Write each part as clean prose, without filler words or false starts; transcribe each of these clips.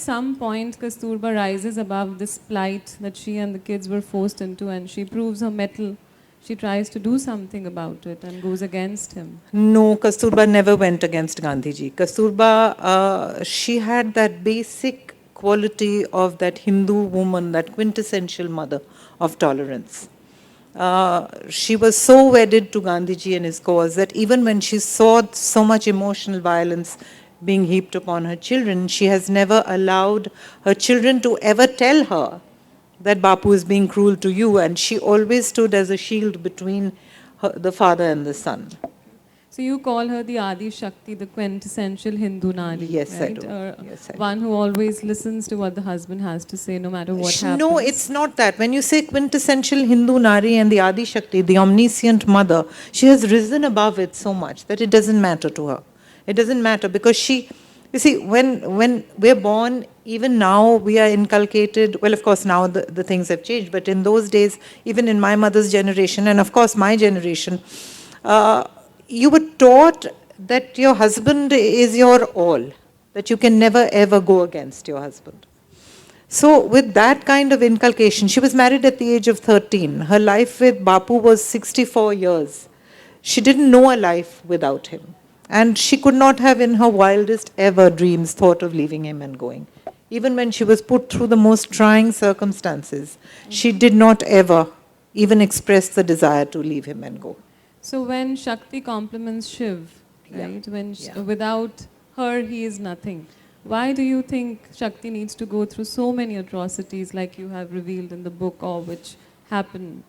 some point Kasturba rises above this plight that she and the kids were forced into, and she proves her mettle. She tries to do something about it and goes against him. No, Kasturba never went against Gandhiji. Kasturba, she had that basic quality of that Hindu woman, that quintessential mother of tolerance. She was so wedded to Gandhiji and his cause that even when she saw so much emotional violence being heaped upon her children, she has never allowed her children to ever tell her that Bapu is being cruel to you, and she always stood as a shield between the father and the son. So you call her the Adi Shakti, the quintessential Hindu Nari, Yes, right? I do. Yes, I do. One who always listens to what the husband has to say, no matter what happens. No, it's not that. When you say quintessential Hindu Nari and the Adi Shakti, the omniscient mother, she has risen above it so much that it doesn't matter to her. It doesn't matter because she, you see, when we're born, even now we are inculcated, well, of course, now the things have changed, but in those days, even in my mother's generation, and of course my generation, you were taught that your husband is your all, that you can never ever go against your husband. So with that kind of inculcation, she was married at the age of 13. Her life with Bapu was 64 years. She didn't know a life without him. And she could not have in her wildest ever dreams thought of leaving him and going. Even when she was put through the most trying circumstances, she did not ever even express the desire to leave him and go. So when Shakti compliments Shiv, right? When without her he is nothing. Why do you think Shakti needs to go through so many atrocities like you have revealed in the book, or which happen?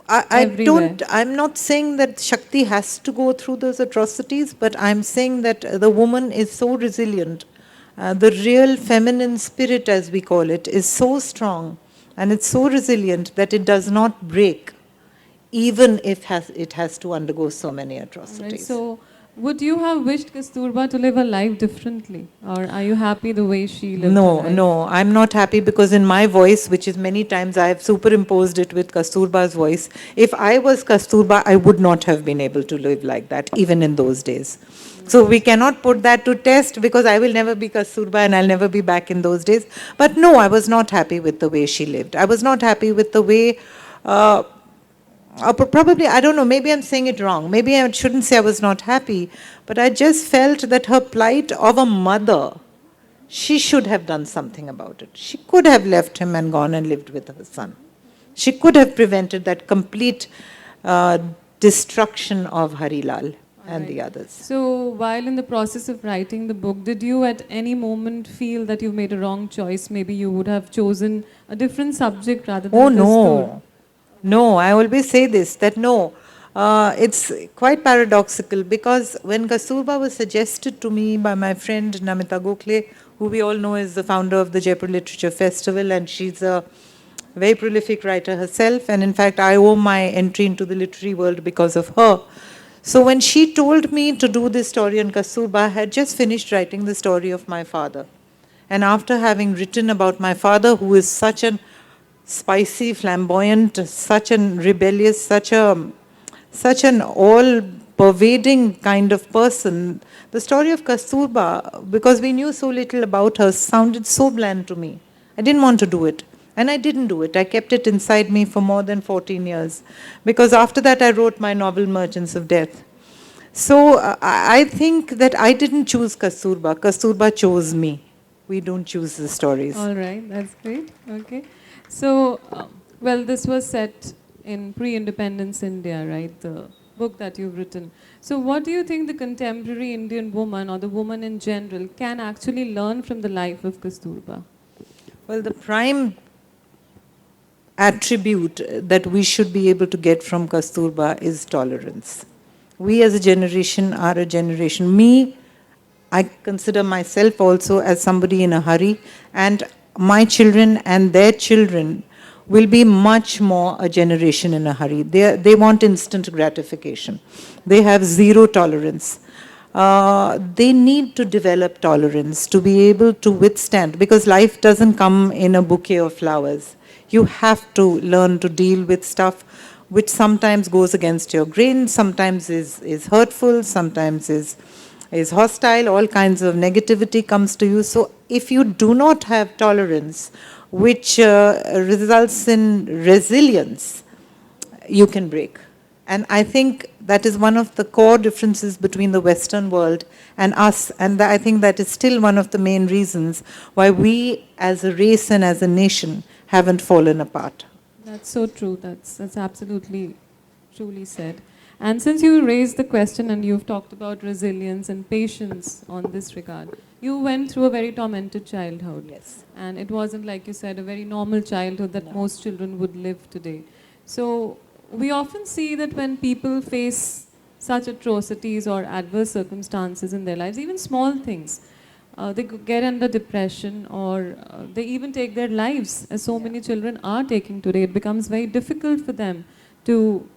I'm not saying that Shakti has to go through those atrocities, but I'm saying that the woman is so resilient. The real feminine spirit, as we call it, is so strong and it's so resilient that it does not break, even if it has to undergo so many atrocities. Right. So, would you have wished Kasturba to live a life differently? Or are you happy the way she lived her life? No, I'm not happy because in my voice, which is many times I have superimposed it with Kasturba's voice, if I was Kasturba, I would not have been able to live like that, even in those days. So we cannot put that to test because I will never be Kasturba and I'll never be back in those days. But no, I was not happy with the way she lived. I was not happy with the way... probably, I don't know, maybe I'm saying it wrong. Maybe I shouldn't say I was not happy, but I just felt that her plight of a mother, she should have done something about it. She could have left him and gone and lived with her son. She could have prevented that complete destruction of Harilal and the others. So, while in the process of writing the book, did you at any moment feel that you made a wrong choice? Maybe you would have chosen a different subject rather than Kastur? No, I always say this, that no, it's quite paradoxical because when Kasturba was suggested to me by my friend Namita Gokhale, who we all know is the founder of the Jaipur Literature Festival, and she's a very prolific writer herself, and in fact I owe my entry into the literary world because of her. So when she told me to do this story on Kasturba, I had just finished writing the story of my father. And after having written about my father, who is such an spicy, flamboyant, such an rebellious, such an all-pervading kind of person, the story of Kasturba, because we knew so little about her, sounded so bland to me. I didn't want to do it. And I didn't do it. I kept it inside me for more than 14 years. Because after that, I wrote my novel, Merchants of Death. So I think that I didn't choose Kasturba. Kasturba chose me. We don't choose the stories. All right, that's great. Okay. So, well, this was set in pre-independence India, right? The book that you've written. So what do you think the contemporary Indian woman or the woman in general can actually learn from the life of Kasturba? Well, the prime attribute that we should be able to get from Kasturba is tolerance. We as a generation are a generation. I consider myself also as somebody in a hurry, and my children and their children will be much more a generation in a hurry. They want instant gratification. They have zero tolerance. They need to develop tolerance to be able to withstand, because life doesn't come in a bouquet of flowers. You have to learn to deal with stuff which sometimes goes against your grain, sometimes is hurtful, sometimes is is hostile, all kinds of negativity comes to you. So if you do not have tolerance, which results in resilience, you can break. And I think that is one of the core differences between the Western world and us. And I think that is still one of the main reasons why we as a race and as a nation haven't fallen apart. That's so true. That's absolutely truly said. And since you raised the question and you've talked about resilience and patience on this regard, you went through a very tormented childhood. Yes. And it wasn't, like you said, a very normal childhood that most children would live today. So we often see that when people face such atrocities or adverse circumstances in their lives, even small things, they get under depression or they even take their lives, as so many children are taking today. It becomes very difficult for them to,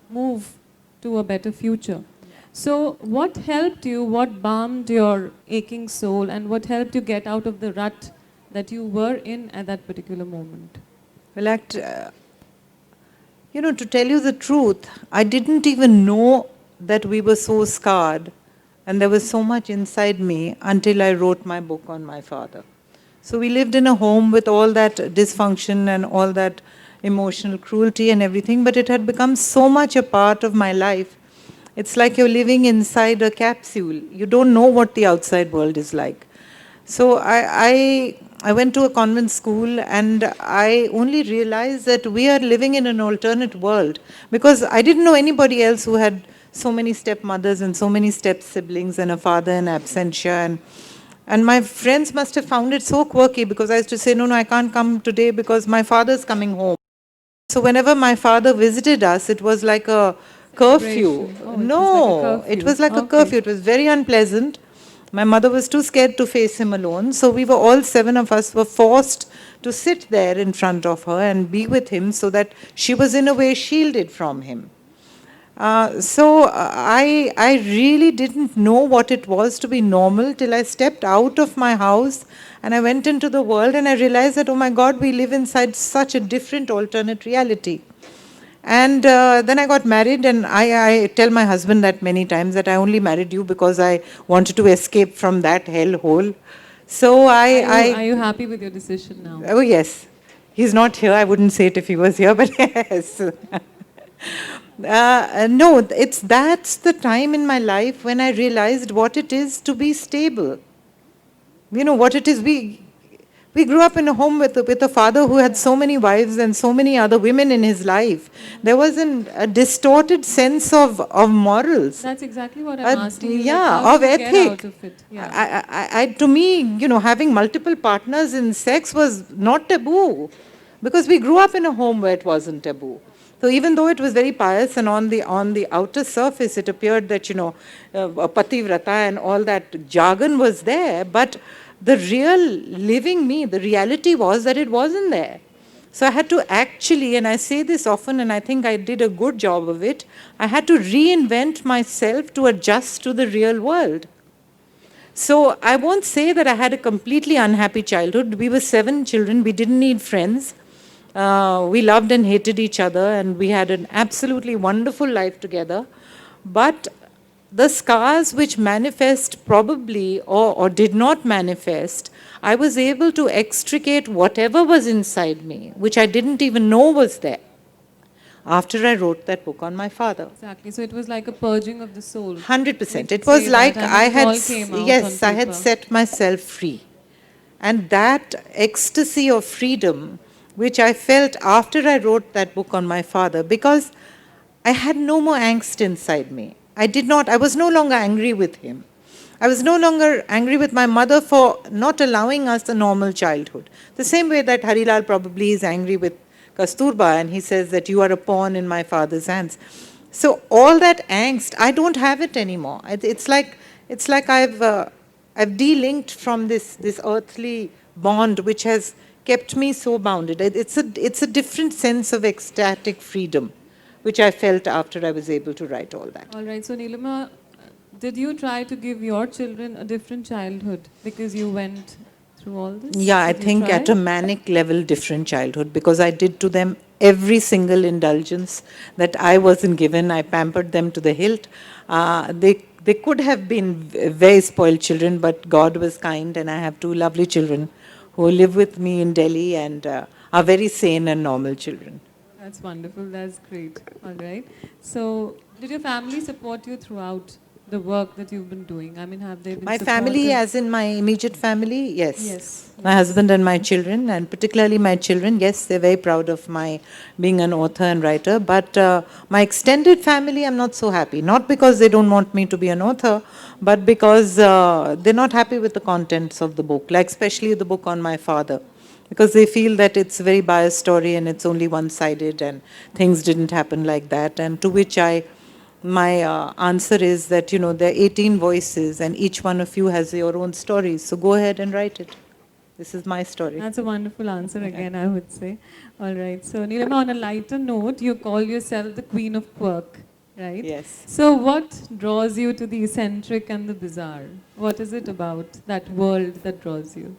move to a better future. So what helped you, what balmed your aching soul, and what helped you get out of the rut that you were in at that particular moment? Well, to tell you the truth, I didn't even know that we were so scarred and there was so much inside me until I wrote my book on my father. So we lived in a home with all that dysfunction and all that emotional cruelty and everything, but it had become so much a part of my life. It's like you're living inside a capsule. You don't know what the outside world is like. So I went to a convent school and I only realized that we are living in an alternate world because I didn't know anybody else who had so many stepmothers and so many step siblings and a father in absentia. And my friends must have found it so quirky because I used to say, no, I can't come today because my father's coming home. So whenever my father visited us, it was like a curfew. Celebration. Oh, No, it it was was like a like a curfew. curfew. It was very unpleasant. My mother was too scared to face him alone. So we were all 7 of us were forced to sit there in front of her and be with him so that she was in a way shielded from him. I really didn't know what it was to be normal till I stepped out of my house and I went into the world and I realized that, oh my God, we live inside such a different alternate reality. And then I got married, and I tell my husband that many times that I only married you because I wanted to escape from that hellhole. So Are you happy with your decision now? oh yes, he's not here. I wouldn't say it if he was here, but yes. No, that's the time in my life when I realized what it is to be stable. You know what it is. We grew up in a home with a father who had so many wives and so many other women in his life. There was a distorted sense of morals. That's exactly what I'm asking you. Like, Yeah, how of do you get ethic. out of it? Yeah. To me, having multiple partners in sex was not taboo because we grew up in a home where it wasn't taboo. So even though it was very pious and on the outer surface it appeared that, pativrata and all that jargon was there, but the real living me, the reality was that it wasn't there. So I had to actually, and I say this often and I think I did a good job of it, I had to reinvent myself to adjust to the real world. So I won't say that I had a completely unhappy childhood. We were 7 children. We didn't need friends. We loved and hated each other, and we had an absolutely wonderful life together. But the scars which manifest probably or did not manifest, I was able to extricate whatever was inside me, which I didn't even know was there, after I wrote that book on my father. Exactly. So it was like a purging of the soul. 100%. We It was say like that, and I it had, all came out yes, on I had paper. set myself free. And that ecstasy of freedom, which I felt after I wrote that book on my father, because I had no more angst inside me. I was no longer angry with him. I was no longer angry with my mother for not allowing us a normal childhood. The same way that Harilal probably is angry with Kasturba and he says that you are a pawn in my father's hands. So all that angst, I don't have it anymore. It's like I've de-linked from this earthly bond which has kept me so bounded. It's a different sense of ecstatic freedom, which I felt after I was able to write all that. All right. So Nilima, did you try to give your children a different childhood because you went through all this? Yeah, I Did you think try? at a manic level, different childhood, because I did to them every single indulgence that I wasn't given. I pampered them to the hilt. They could have been very spoiled children, but God was kind, and I have two lovely children who live with me in Delhi and are very sane and normal children. That's wonderful. That's great. All right. So, did your family support you throughout the work that you've been doing? I mean, have they been My family, supportive? as in my immediate family, yes. Yes. My husband and my children, and particularly my children, yes, they're very proud of my being an author and writer. But my extended family, I'm not so happy. Not because they don't want me to be an author, but because they're not happy with the contents of the book, like especially the book on my father. Because they feel that it's a very biased story and it's only one-sided and things didn't happen like that. And to which my answer is that, there are 18 voices and each one of you has your own stories. So go ahead and write it. This is my story. That's a wonderful answer again, I would say. All right. So, Nilima, on a lighter note, you call yourself the queen of quirk, right? Yes. So, what draws you to the eccentric and the bizarre? What is it about that world that draws you?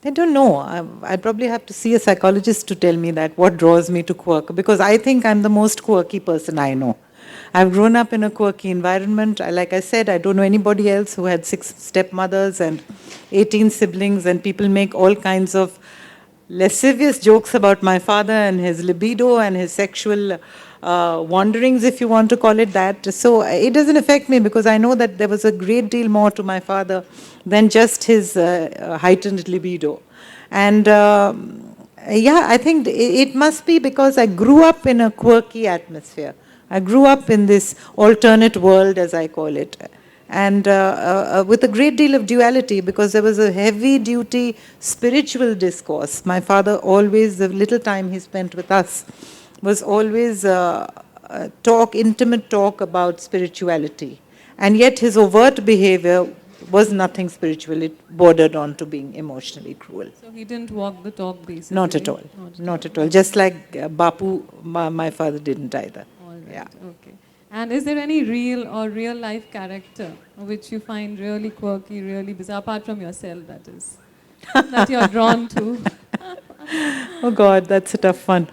I don't know. I'd probably have to see a psychologist to tell me that, what draws me to quirk, because I think I'm the most quirky person I know. I've grown up in a quirky environment. Like I said, I don't know anybody else who had 6 stepmothers and 18 siblings, and people make all kinds of lascivious jokes about my father and his libido and his sexual wanderings, if you want to call it that. So it doesn't affect me, because I know that there was a great deal more to my father than just his heightened libido. And yeah, I think it must be because I grew up in a quirky atmosphere. I grew up in this alternate world, as I call it, and with a great deal of duality, because there was a heavy-duty spiritual discourse. My father always, the little time he spent with us, was always intimate talk about spirituality. And yet his overt behavior was nothing spiritual. It bordered on to being emotionally cruel. So, he didn't walk the talk, basically. Not at all. Not at all. Just like Bapu, my father didn't either. All right. Yeah. Okay. And is there any real or real life character which you find really quirky, really bizarre, apart from yourself, that is, that you're drawn to? Oh God, that's a tough one.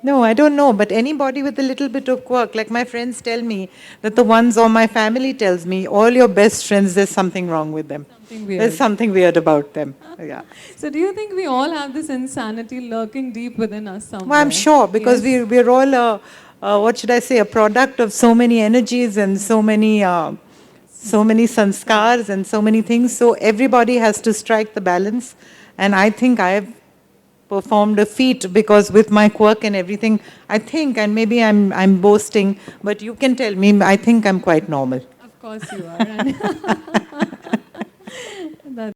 No, I don't know, but anybody with a little bit of quirk, like my friends tell me, that the ones, or my family tells me, all your best friends, there's something wrong with them. Something weird. There's something weird about them. Yeah. So, do you think we all have this insanity lurking deep within us somewhere? Well, I'm sure, because Yes. we're all, what should I say, a product of so many energies and so many sanskars and so many things. So everybody has to strike the balance. And I think I've performed a feat, because with my quirk and everything, I think, and maybe I'm boasting, but you can tell me, I think I'm quite normal. Of course you are. That